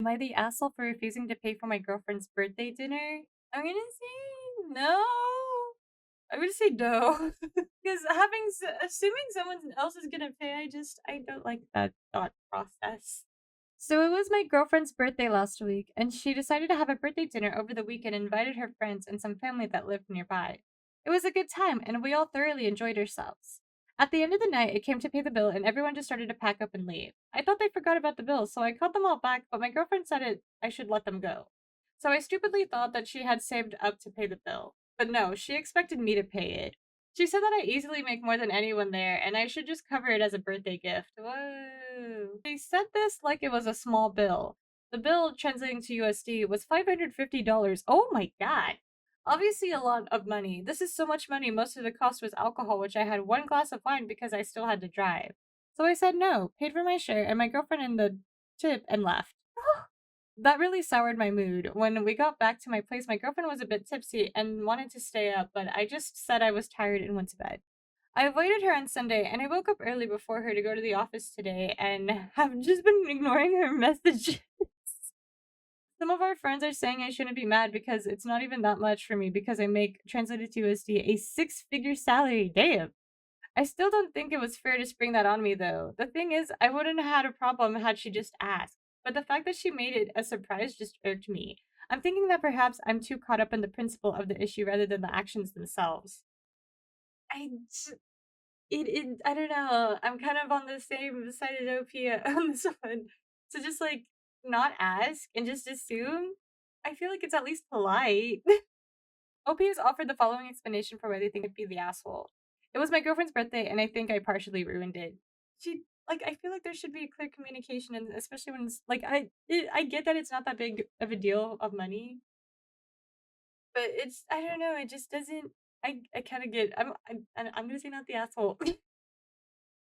I the asshole for refusing to pay for my girlfriend's birthday dinner? I'm gonna say no. I'm gonna say no. Because assuming someone else is gonna pay, I don't like that thought process. So it was my girlfriend's birthday last week, and she decided to have a birthday dinner over the weekend and invited her friends and some family that lived nearby. It was a good time, and we all thoroughly enjoyed ourselves. At the end of the night, it came to pay the bill, and everyone just started to pack up and leave. I thought they forgot about the bill, so I called them all back, but my girlfriend said I should let them go. So I stupidly thought that she had saved up to pay the bill. But no, she expected me to pay it. She said that I easily make more than anyone there, and I should just cover it as a birthday gift. Whoa. They said this like it was a small bill. The bill, translating to USD, was $550. Oh my god. Obviously, a lot of money. This is so much money, most of the cost was alcohol, which I had one glass of wine because I still had to drive. So I said no, paid for my share, and my girlfriend in the tip and left. That really soured my mood. When we got back to my place, my girlfriend was a bit tipsy and wanted to stay up, but I just said I was tired and went to bed. I avoided her on Sunday, and I woke up early before her to go to the office today and have just been ignoring her messages. Some of our friends are saying I shouldn't be mad because it's not even that much for me because I make, translated to USD, a six-figure salary. Damn. I still don't think it was fair to spring that on me, though. The thing is, I wouldn't have had a problem had she just asked. But the fact that she made it a surprise just irked me. I'm thinking that perhaps I'm too caught up in the principle of the issue rather than the actions themselves. I j- I don't know. I'm kind of on the same side as Opia on this one. So just like not ask and just assume. I feel like it's at least polite. OP has offered the following explanation for why they think I'd be the asshole. It was my girlfriend's birthday, and I think I partially ruined it. I feel like there should be clear communication, and especially when it's like I get that it's not that big of a deal of money, but I don't know, it just doesn't. I kind of get. I'm gonna say not the asshole.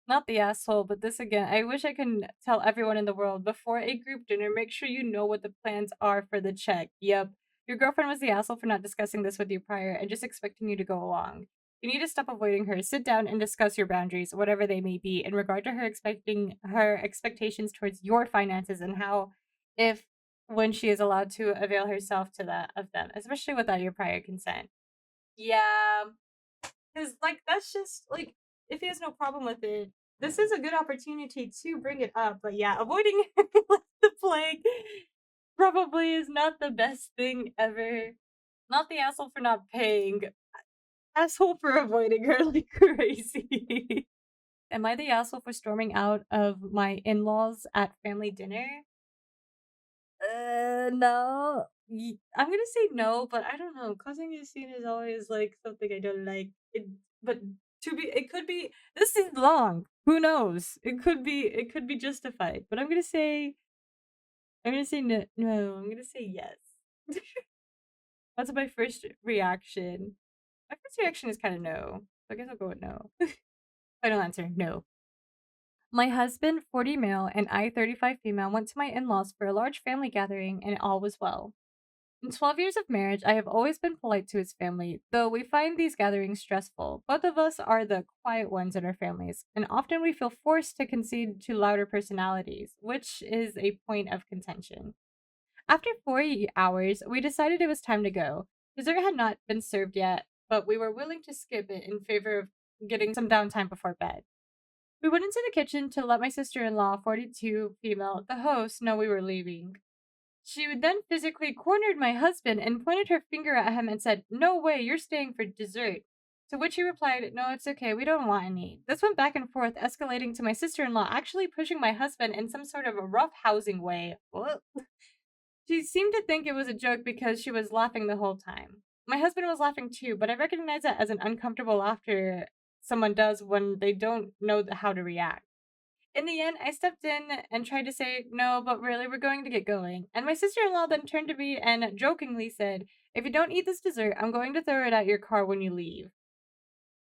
Not the asshole, but this again. I wish I can tell everyone in the world before a group dinner, make sure you know what the plans are for the check. Yep. Your girlfriend was the asshole for not discussing this with you prior and just expecting you to go along. You need to stop avoiding her. Sit down and discuss your boundaries, whatever they may be, in regard to her expectations towards your finances and how if when she is allowed to avail herself to that of them, especially without your prior consent. Yeah, because, like, that's just, like, if he has no problem with it, this is a good opportunity to bring it up. But yeah, avoiding like the plague probably is not the best thing ever. Not the asshole for not paying, asshole for avoiding her like crazy. Am I the asshole for storming out of my in laws at family dinner? No. I'm gonna say no, but I don't know. Causing a scene is always like something I don't like. But it could be. This is long. Who knows? It could be justified. But I'm gonna say no. No, I'm gonna say yes. That's my first reaction. My first reaction is kind of no. So I guess I'll go with no. Final answer, no. My husband, 40 male, and I, 35 female, went to my in laws for a large family gathering, and all was well. In 12 years of marriage, I have always been polite to his family, though we find these gatherings stressful. Both of us are the quiet ones in our families, and often we feel forced to concede to louder personalities, which is a point of contention. After 4 hours, we decided it was time to go. Dessert had not been served yet, but we were willing to skip it in favor of getting some downtime before bed. We went into the kitchen to let my sister in law, 42 female, the host, know we were leaving. She then physically cornered my husband and pointed her finger at him and said, "No way, you're staying for dessert." To which he replied, "No, it's okay, we don't want any." This went back and forth, escalating to my sister in law actually pushing my husband in some sort of a rough housing way. What? She seemed to think it was a joke because she was laughing the whole time. My husband was laughing too, but I recognize it as an uncomfortable laughter someone does when they don't know how to react. In the end, I stepped in and tried to say, "No, but really, we're going to get going." And my sister in law then turned to me and jokingly said, "If you don't eat this dessert, I'm going to throw it at your car when you leave."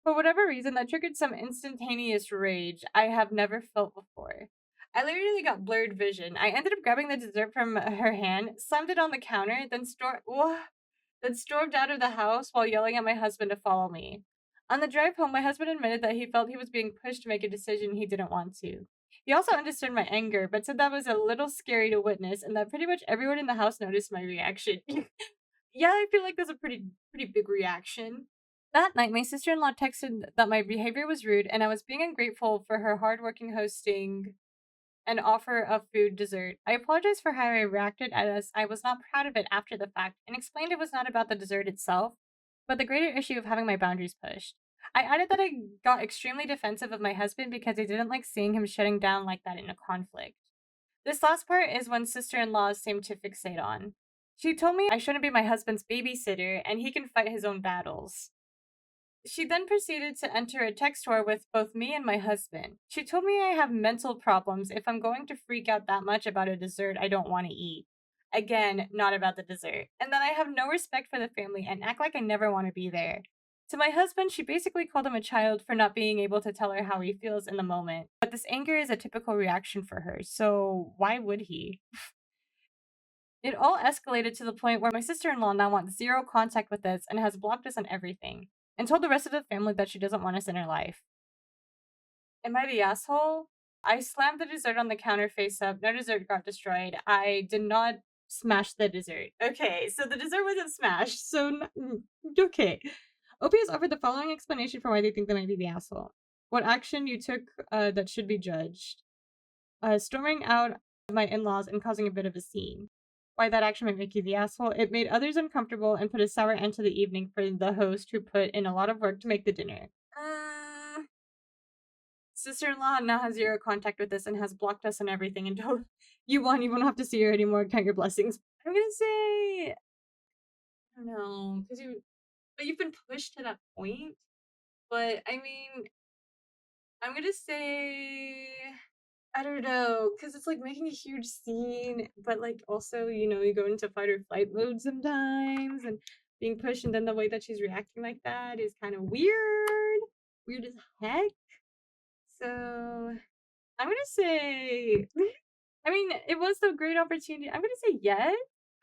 For whatever reason, that triggered some instantaneous rage I have never felt before. I literally got blurred vision. I ended up grabbing the dessert from her hand, slammed it on the counter, then stormed out of the house while yelling at my husband to follow me. On the drive home, my husband admitted that he felt he was being pushed to make a decision he didn't want to. He also understood my anger, but said that was a little scary to witness and that pretty much everyone in the house noticed my reaction. Yeah, I feel like that's a pretty big reaction. That night, my sister-in-law texted that my behavior was rude and I was being ungrateful for her hardworking hosting an offer of food dessert. I apologized for how I reacted as I was not proud of it after the fact and explained it was not about the dessert itself, but the greater issue of having my boundaries pushed. I added that I got extremely defensive of my husband because I didn't like seeing him shutting down like that in a conflict. This last part is when sister in laws seem to fixate on. She told me I shouldn't be my husband's babysitter and he can fight his own battles. She then proceeded to enter a text war with both me and my husband. She told me I have mental problems if I'm going to freak out that much about a dessert I don't want to eat. Again, not about the dessert. And that I have no respect for the family and act like I never want to be there. To my husband, she basically called him a child for not being able to tell her how he feels in the moment. But this anger is a typical reaction for her, so why would he? It all escalated to the point where my sister in law now wants zero contact with us and has blocked us on everything, and told the rest of the family that she doesn't want us in her life. Am I the asshole? I slammed the dessert on the counter face up. No dessert got destroyed. I did not smash the dessert. Okay, so the dessert wasn't smashed. Okay. OP has offered the following explanation for why they think they might be the asshole. What action you took that should be judged. Storming out of my in laws and causing a bit of a scene. Why that action might make you the asshole. It made others uncomfortable and put a sour end to the evening for the host who put in a lot of work to make the dinner. Sister-in-law now has zero contact with us and has blocked us and everything and told you won, you won't have to see her anymore, count your blessings. I'm gonna say I don't know, but you've been pushed to that point. But I mean, I'm gonna say I don't know, because it's like making a huge scene, but like also, you go into fight or flight mode sometimes and being pushed, and then the way that she's reacting like that is kind of weird. Weird as heck. So I'm gonna say I mean, it was a great opportunity. I'm gonna say yes,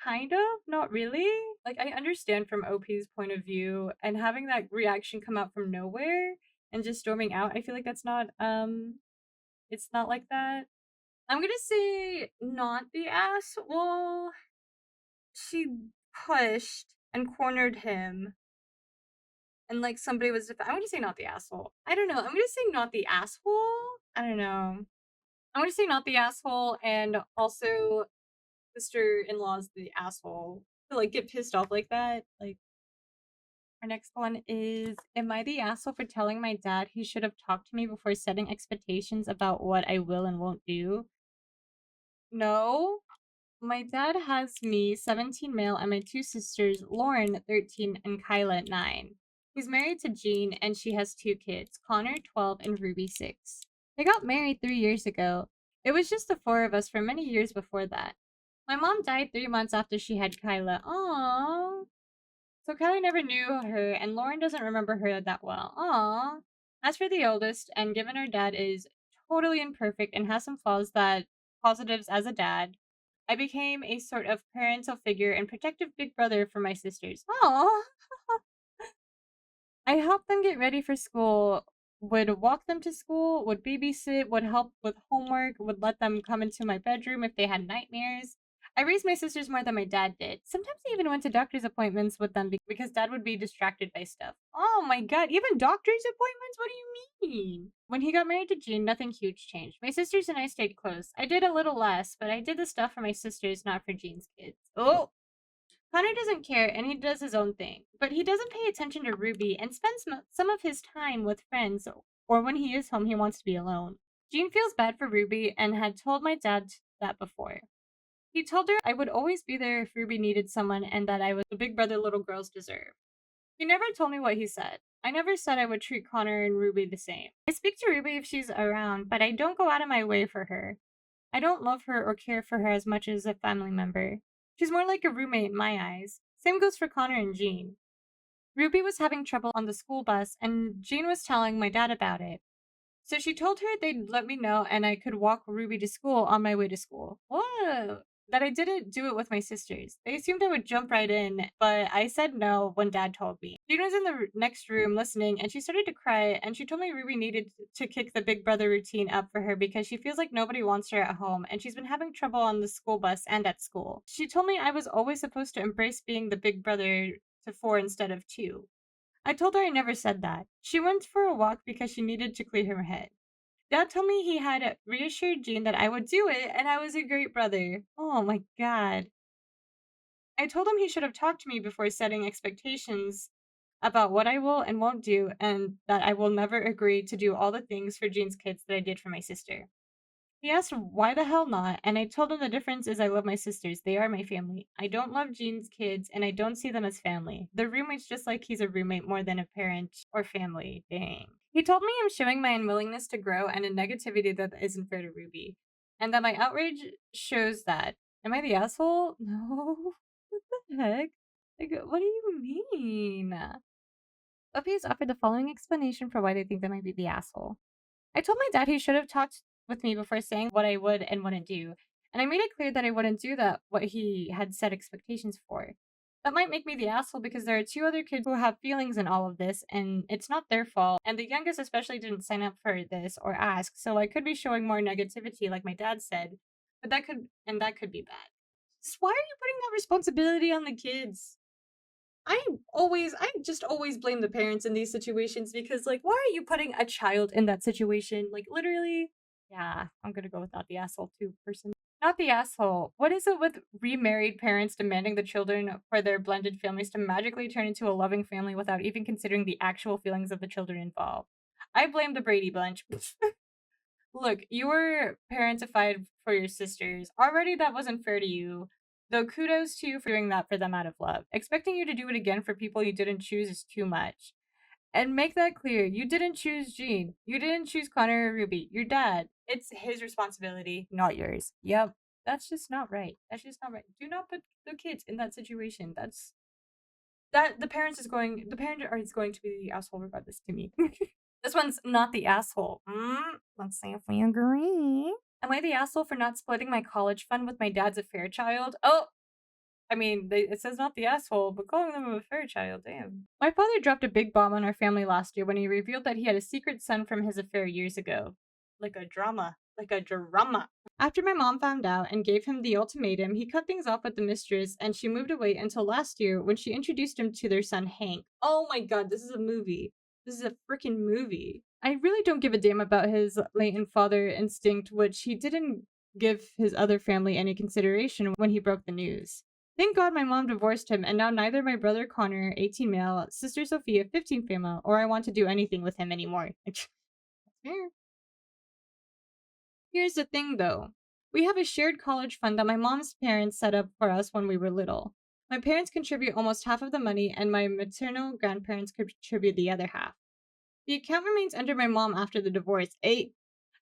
kind of, not really. Like I understand from OP's point of view and having that reaction come out from nowhere and just storming out, I feel like that's not it's not like that. I'm gonna say not the ass. Well, she pushed and cornered him and like somebody was I'm gonna say not the asshole. I don't know. I'm gonna say not the asshole. I don't know. I'm gonna say not the asshole, and also sister-in-law's the asshole to like get pissed off like that. Like our next one is, am I the asshole for telling my dad he should have talked to me before setting expectations about what I will and won't do? No. My dad has me, 17 male, and my two sisters, Lauren, 13, and Kyla, 9. He's married to Jean, and she has two kids, Connor, 12, and Ruby, 6. They got married 3 years ago. It was just the four of us for many years before that. My mom died 3 months after she had Kyla. Aww. So Kyla never knew her, and Lauren doesn't remember her that well. Aww. As for the oldest, and given her dad is totally imperfect and has some flaws that positives as a dad, I became a sort of parental figure and protective big brother for my sisters. Aww. I helped them get ready for school, would walk them to school, would babysit, would help with homework, would let them come into my bedroom if they had nightmares. I raised my sisters more than my dad did. Sometimes I even went to doctor's appointments with them because dad would be distracted by stuff. Oh my god, even doctor's appointments? What do you mean? When he got married to Jean, nothing huge changed. My sisters and I stayed close. I did a little less, but I did the stuff for my sisters, not for Jean's kids. Oh! Connor doesn't care and he does his own thing, but he doesn't pay attention to Ruby and spends some of his time with friends, or when he is home, he wants to be alone. Jean feels bad for Ruby and had told my dad that before. He told her I would always be there if Ruby needed someone and that I was the big brother little girls deserve. He never told me what he said. I never said I would treat Connor and Ruby the same. I speak to Ruby if she's around, but I don't go out of my way for her. I don't love her or care for her as much as a family member. She's more like a roommate in my eyes. Same goes for Connor and Jean. Ruby was having trouble on the school bus, and Jean was telling my dad about it. So she told her they'd let me know and I could walk Ruby to school on my way to school. Whoa. that I didn't do it with my sisters. They assumed I would jump right in, but I said no when dad told me. Jean was in the next room listening and she started to cry and she told me Ruby needed to kick the big brother routine up for her because she feels like nobody wants her at home and she's been having trouble on the school bus and at school. She told me I was always supposed to embrace being the big brother to four instead of two. I told her I never said that. She went for a walk because she needed to clear her head. Dad told me he had reassured Jean that I would do it and I was a great brother. Oh my god. I told him he should have talked to me before setting expectations about what I will and won't do, and that I will never agree to do all the things for Jean's kids that I did for my sister. He asked why the hell not, and I told him the difference is I love my sisters. They are my family. I don't love Jean's kids, and I don't see them as family. The roommate's just like he's a roommate more than a parent or family. Dang. He told me I'm showing my unwillingness to grow and a negativity that isn't fair to Ruby, and that my outrage shows that. Am I the asshole? No. What the heck? Like, what do you mean? OPs offered the following explanation for why they think they might be the asshole. I told my dad he should have talked with me before saying what I would and wouldn't do, and I made it clear that I wouldn't do that what he had set expectations for. That might make me the asshole because there are two other kids who have feelings in all of this, and it's not their fault. And the youngest especially didn't sign up for this or ask, so I could be showing more negativity, like my dad said. But that could be bad. Just why are you putting that responsibility on the kids? I just always blame the parents in these situations because, like, why are you putting a child in that situation? Like, literally, yeah, I'm gonna go with not the asshole too, person. Not the asshole. What is it with remarried parents demanding the children for their blended families to magically turn into a loving family without even considering the actual feelings of the children involved? I blame the Brady Bunch. Look, you were parentified for your sisters. Already that wasn't fair to you. Though kudos to you for doing that for them out of love. Expecting you to do it again for people you didn't choose is too much. And make that clear. You didn't choose Jean. You didn't choose Connor or Ruby. Your dad. It's his responsibility, not yours. Yep. That's just not right. That's just not right. Do not put the kids in that situation. The parent is going to be the asshole regardless to me. This one's not the asshole. Let's see if we agree. Am I the asshole for not splitting my college fund with my dad's affair child? Oh, I mean, it says not the asshole, but calling them a affair child, damn. My father dropped a big bomb on our family last year when he revealed that he had a secret son from his affair years ago. Like a drama. Like a drama. After my mom found out and gave him the ultimatum, he cut things off with the mistress and she moved away until last year when she introduced him to their son Hank. Oh my god, this is a movie. This is a freaking movie. I really don't give a damn about his latent father instinct, which he didn't give his other family any consideration when he broke the news. Thank God my mom divorced him, and now neither my brother Connor, 18 male, sister Sophia, 15 female, or I want to do anything with him anymore. Fair. Here's the thing though. We have a shared college fund that my mom's parents set up for us when we were little. My parents contribute almost half of the money, and my maternal grandparents contribute the other half. The account remains under my mom after the divorce.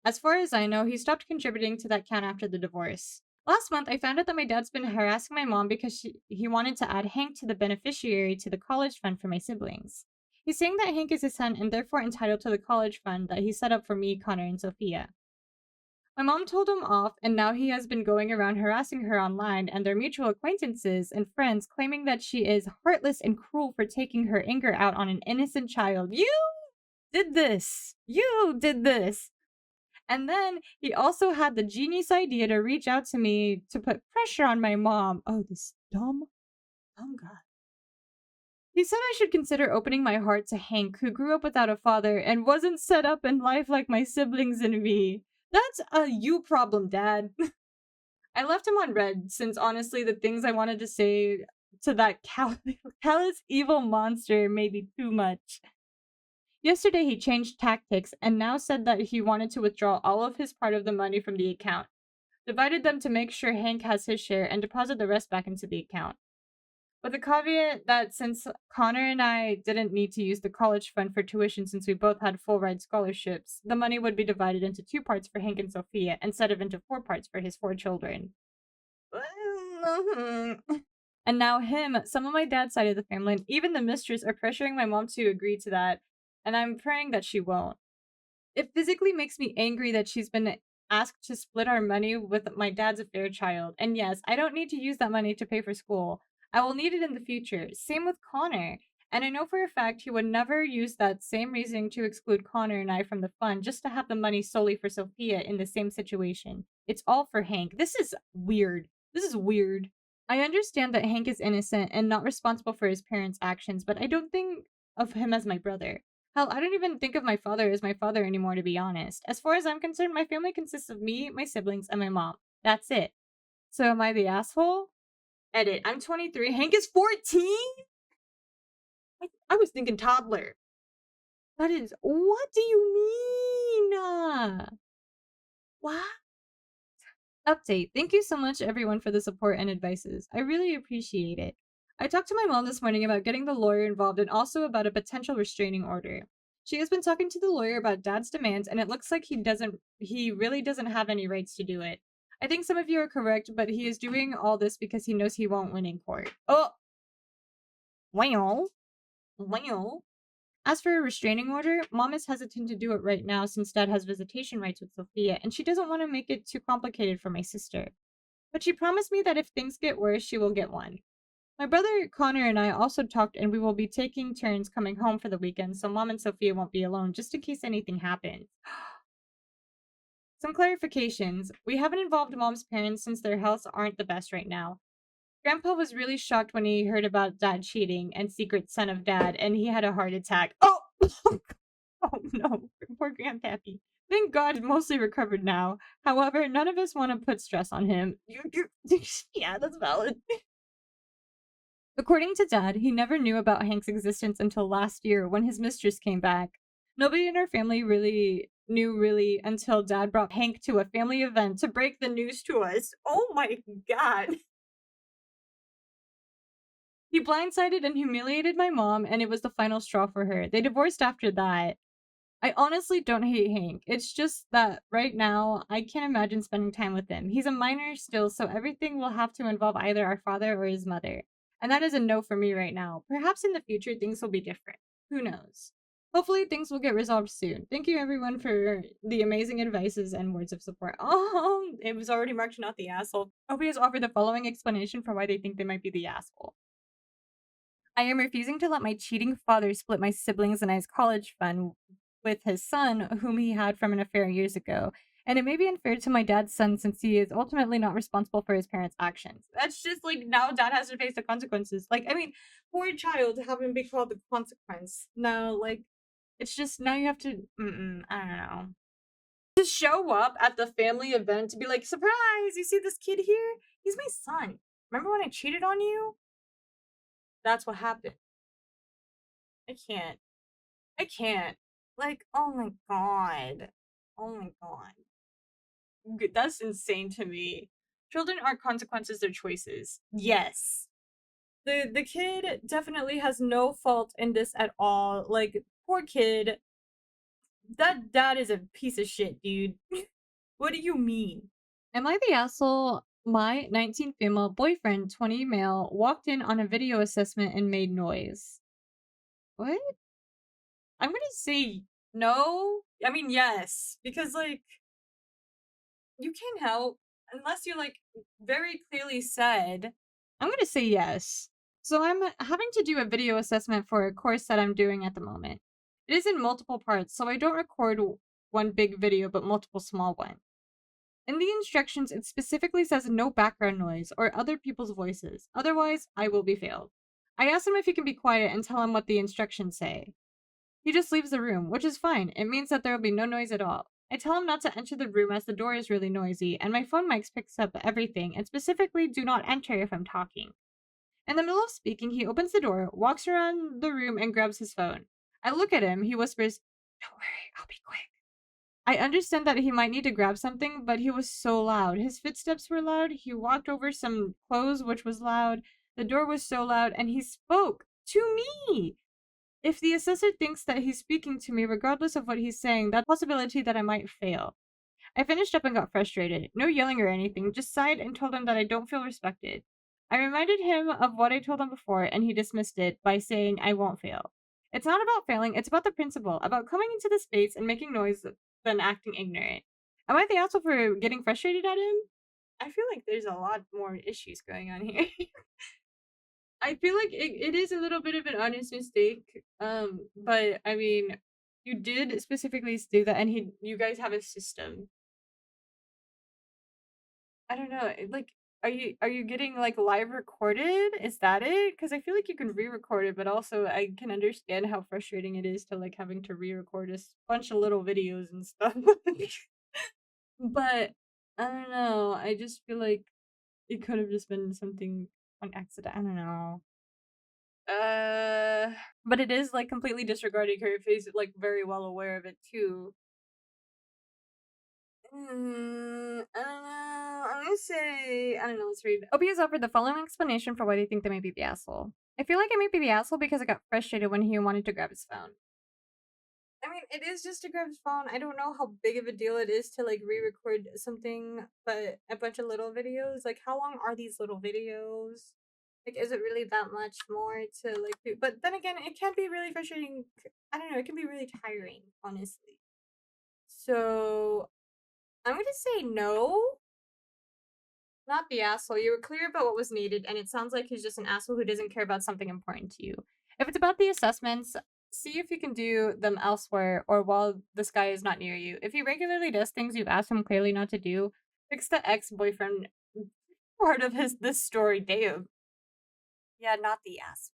As far as I know, he stopped contributing to that account after the divorce. Last month, I found out that my dad's been harassing my mom because he wanted to add Hank to the beneficiary to the college fund for my siblings. He's saying that Hank is his son and therefore entitled to the college fund that he set up for me, Connor, and Sophia. My mom told him off, and now he has been going around harassing her online and their mutual acquaintances and friends, claiming that she is heartless and cruel for taking her anger out on an innocent child. You did this! You did this! And then he also had the genius idea to reach out to me to put pressure on my mom. Oh, this dumb guy. He said I should consider opening my heart to Hank, who grew up without a father and wasn't set up in life like my siblings and me. That's a you problem, Dad. I left him on red since honestly the things I wanted to say to that callous evil monster may be too much. Yesterday he changed tactics and now said that he wanted to withdraw all of his part of the money from the account, divided them to make sure Hank has his share, and deposit the rest back into the account. With the caveat that since Connor and I didn't need to use the college fund for tuition since we both had full ride scholarships, the money would be divided into 2 parts for Hank and Sophia instead of into 4 parts for his 4 children. And now him, some of my dad's side of the family, and even the mistress are pressuring my mom to agree to that, and I'm praying that she won't. It physically makes me angry that she's been asked to split our money with my dad's affair child. And yes, I don't need to use that money to pay for school. I will need it in the future. Same with Connor. And I know for a fact he would never use that same reasoning to exclude Connor and I from the fund just to have the money solely for Sophia in the same situation. It's all for Hank. This is weird. This is weird. I understand that Hank is innocent and not responsible for his parents' actions, but I don't think of him as my brother. Hell, I don't even think of my father as my father anymore, to be honest. As far as I'm concerned, my family consists of me, my siblings, and my mom. That's it. So am I the asshole? Edit. I'm 23. Hank is 14? I was thinking toddler. That is. What do you mean? What? Update. Thank you so much, everyone, for the support and advices. I really appreciate it. I talked to my mom this morning about getting the lawyer involved and also about a potential restraining order. She has been talking to the lawyer about dad's demands, and it looks like he really doesn't have any rights to do it. I think some of you are correct, but he is doing all this because he knows he won't win in court. Oh! Well. Well. As for a restraining order, mom is hesitant to do it right now since dad has visitation rights with Sophia, and she doesn't want to make it too complicated for my sister. But she promised me that if things get worse, she will get one. My brother Connor and I also talked, and we will be taking turns coming home for the weekend, so mom and Sophia won't be alone, just in case anything happens. Some clarifications. We haven't involved mom's parents since their healths aren't the best right now. Grandpa was really shocked when he heard about dad cheating and secret son of dad, and he had a heart attack. Oh! Oh no, poor Grandpappy. Thank God he's mostly recovered now. However, none of us want to put stress on him. Yeah, that's valid. According to Dad, he never knew about Hank's existence until last year when his mistress came back. Nobody in our family really until Dad brought Hank to a family event to break the news to us. Oh my God. He blindsided and humiliated my mom, and it was the final straw for her. They divorced after that. I honestly don't hate Hank. It's just that right now, I can't imagine spending time with him. He's a minor still, so everything will have to involve either our father or his mother. And that is a no for me right now. Perhaps in the future, things will be different. Who knows? Hopefully, things will get resolved soon. Thank you, everyone, for the amazing advices and words of support. Oh, it was already marked not the asshole. OBS offered the following explanation for why they think they might be the asshole. I am refusing to let my cheating father split my siblings and I's college fund with his son, whom he had from an affair years ago. And it may be unfair to my dad's son since he is ultimately not responsible for his parents' actions. That's just like now dad has to face the consequences. Like, I mean, poor child having be called the consequence. Now, like, it's just now you have to, I don't know. To show up at the family event to be like, surprise, you see this kid here? He's my son. Remember when I cheated on you? That's what happened. I can't. I can't. Like, oh my god. Oh my god. That's insane to me. Children are consequences, they're choices. Yes. The kid definitely has no fault in this at all. Like, poor kid. That dad is a piece of shit, dude. What do you mean? Am I the asshole? My 19 female boyfriend, 20 male, walked in on a video assessment and made noise. What? I'm gonna say no. I mean, yes, because like you can't help unless you like very clearly said. I'm gonna say yes. So I'm having to do a video assessment for a course that I'm doing at the moment. It is in multiple parts, so I don't record one big video but multiple small ones. In the instructions, it specifically says no background noise or other people's voices. Otherwise, I will be failed. I asked him if he can be quiet and tell him what the instructions say. He just leaves the room, which is fine. It means that there will be no noise at all. I tell him not to enter the room as the door is really noisy, and my phone mic picks up everything, and specifically do not enter if I'm talking. In the middle of speaking, he opens the door, walks around the room, and grabs his phone. I look at him, he whispers, "Don't worry, I'll be quick." I understand that he might need to grab something, but he was so loud. His footsteps were loud, he walked over some clothes, which was loud, the door was so loud, and he spoke to me! If the assessor thinks that he's speaking to me, regardless of what he's saying, that's a possibility that I might fail. I finished up and got frustrated. No yelling or anything, just sighed and told him that I don't feel respected. I reminded him of what I told him before, and he dismissed it by saying I won't fail. It's not about failing, it's about the principle, about coming into the space and making noise than acting ignorant. Am I the asshole for getting frustrated at him? I feel like there's a lot more issues going on here. I feel like it is a little bit of an honest mistake. But I mean, you did specifically do that, and you guys have a system. I don't know. Like, are you getting like live recorded? Is that it? Because I feel like you can re-record it, but also I can understand how frustrating it is to like having to re-record bunch of little videos and stuff. But I don't know. I just feel like it could have just been something on accident. I don't know. Uh, but it is like completely disregarding her face, like very well aware of it too. I don't know. I'm gonna say I don't know. Let's read. OP has offered the following explanation for why they think they may be the asshole. I feel like I may be the asshole because I got frustrated when he wanted to grab his phone. I mean, it is just to grab his phone. I don't know how big of a deal it is to like re-record something, but a bunch of little videos. Like, how long are these little videos? Like, is it really that much more to like do? But then again, it can be really frustrating. I don't know. It can be really tiring, honestly. So I'm gonna say no. Not the asshole. You were clear about what was needed, and it sounds like he's just an asshole who doesn't care about something important to you. If it's about the assessments, see if you can do them elsewhere or while this guy is not near you. If he regularly does things you've asked him clearly not to do, fix the ex-boyfriend part of his this story. Damn. Yeah, not the asshole.